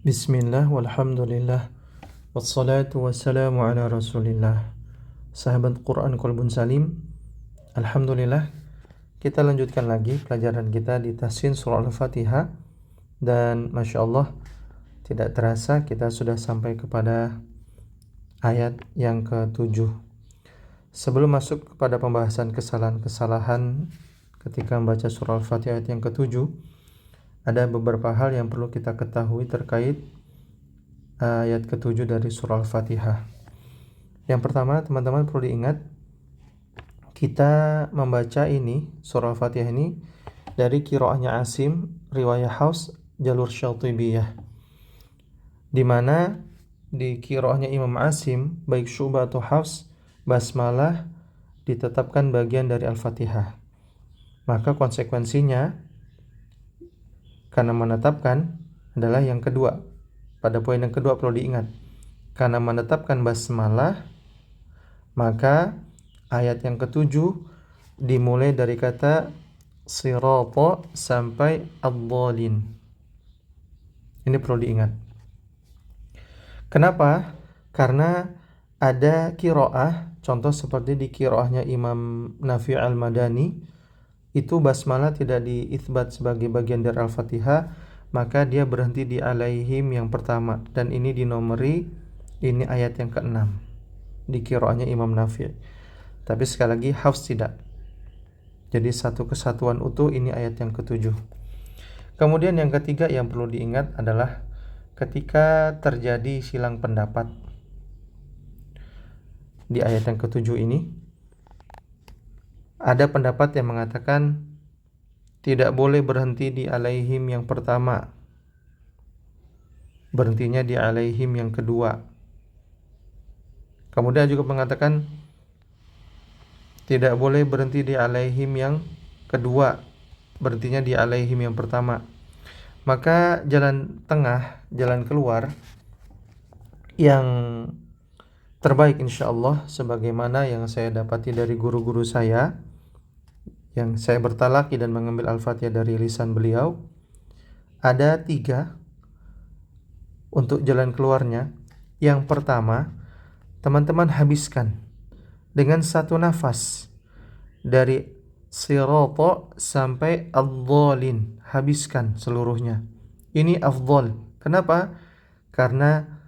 Bismillah, walhamdulillah, wassalatu wassalamu ala rasulillah. Sahabat Quran Qalbun Salim, alhamdulillah, kita lanjutkan lagi pelajaran kita di Tahsin Surah Al-Fatihah. Dan Masya Allah, tidak terasa kita sudah sampai kepada ayat yang ke-7. Sebelum masuk kepada pembahasan kesalahan-kesalahan ketika membaca surah Al-Fatihah ayat yang ke-7, ada beberapa hal yang perlu kita ketahui terkait ayat ke-7 dari surah Al-Fatihah. Yang pertama, teman-teman perlu diingat, kita membaca ini, surah Al-Fatihah ini, dari qiraahnya Asim, riwayah Hafs, jalur Syatibiyah. Di mana di qiraahnya Imam Asim, baik Syu'bah atau Hafs, basmalah ditetapkan bagian dari Al-Fatihah. Maka konsekuensinya, karena menetapkan adalah yang kedua. Pada poin yang kedua perlu diingat, karena menetapkan basmalah, maka ayat yang ke-7 dimulai dari kata sirata sampai ad-dhalin. Ini perlu diingat. Kenapa? Karena ada qiraah, contoh seperti di qiraahnya Imam Nafi' al-Madani, itu basmalah tidak diitsbat sebagai bagian dari Al-Fatihah, maka dia berhenti di alaihim yang pertama, dan ini dinomori, ini ayat yang ke-6 di qiraahnya Imam Nafi'. Tapi sekali lagi Hafs tidak. Jadi satu kesatuan utuh, ini ayat yang ke-7. Kemudian yang ketiga yang perlu diingat adalah ketika terjadi silang pendapat di ayat yang ke-7 ini, ada pendapat yang mengatakan tidak boleh berhenti di alaihim yang pertama, berhentinya di alaihim yang kedua. Kemudian juga mengatakan tidak boleh berhenti di alaihim yang kedua, berhentinya di alaihim yang pertama. Maka jalan tengah, jalan keluar yang terbaik insyaallah, sebagaimana yang saya dapati dari guru-guru saya, yang saya bertalaki dan mengambil Al-Fatihah dari lisan beliau, ada 3 untuk jalan keluarnya. Yang pertama, teman-teman habiskan dengan satu nafas dari sirata sampai ad-dhalin, habiskan seluruhnya. Ini afdal. Kenapa? Karena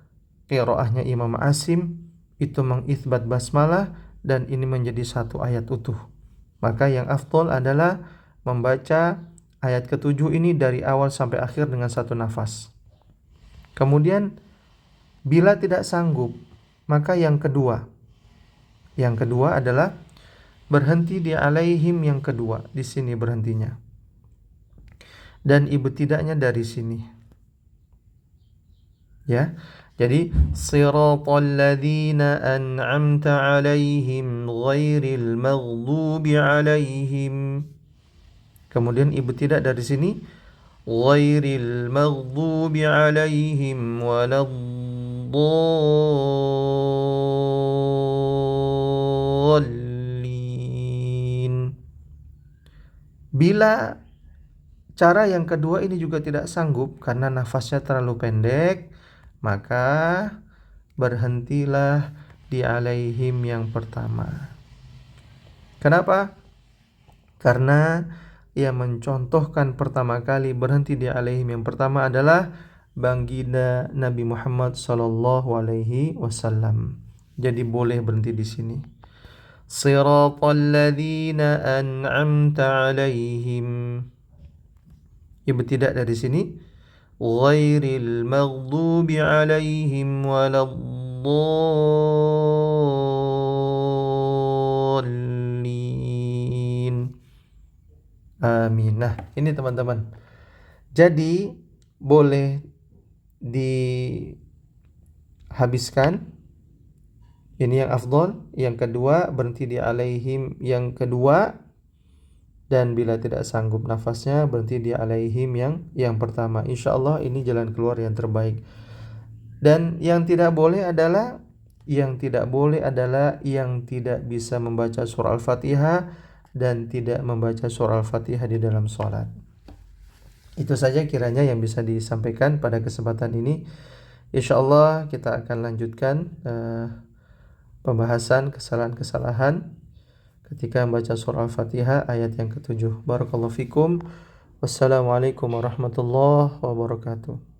qiraahnya Imam Asim itu mengitsbat basmalah, dan ini menjadi satu ayat utuh. Maka yang afdal adalah membaca ayat ke-7 ini dari awal sampai akhir dengan satu nafas. Kemudian bila tidak sanggup, maka yang kedua adalah berhenti di alaihim yang kedua. Di sini berhentinya. Dan ibtida'nya dari sini. Ya. Jadi siratal ladzina an'amta 'alaihim ghairil maghdubi 'alaihim. Kemudian ibtida' dari sini ghairil maghdubi 'alaihim waladdallin. Bila cara yang kedua ini juga tidak sanggup karena nafasnya terlalu pendek, maka berhentilah di alaihim yang pertama. Kenapa? Karena yang mencontohkan pertama kali berhenti di alaihim yang pertama adalah baginda Nabi Muhammad sallallahu alaihi wasallam. Jadi boleh berhenti di sini. Siratal ladzina an'amta alaihim. Ibtidak dari sini ghairil maghdubi 'alaihim waladdallin. Amin. Nah, ini teman-teman. Jadi boleh dihabiskan. Ini yang afdal. Yang kedua, berhenti di alaihim yang kedua. Dan bila tidak sanggup nafasnya, berhenti di alaihim yang pertama. Insyaallah ini jalan keluar yang terbaik. Dan yang tidak boleh adalah yang tidak bisa membaca surah Al-Fatihah dan tidak membaca surah Al-Fatihah di dalam sholat. Itu saja kiranya yang bisa disampaikan pada kesempatan ini. Insya Allah kita akan lanjutkan pembahasan kesalahan-kesalahan ketika membaca surah Al-Fatihah ayat yang ke-7. Barakallahu fikum. Wassalamualaikum warahmatullahi wabarakatuh.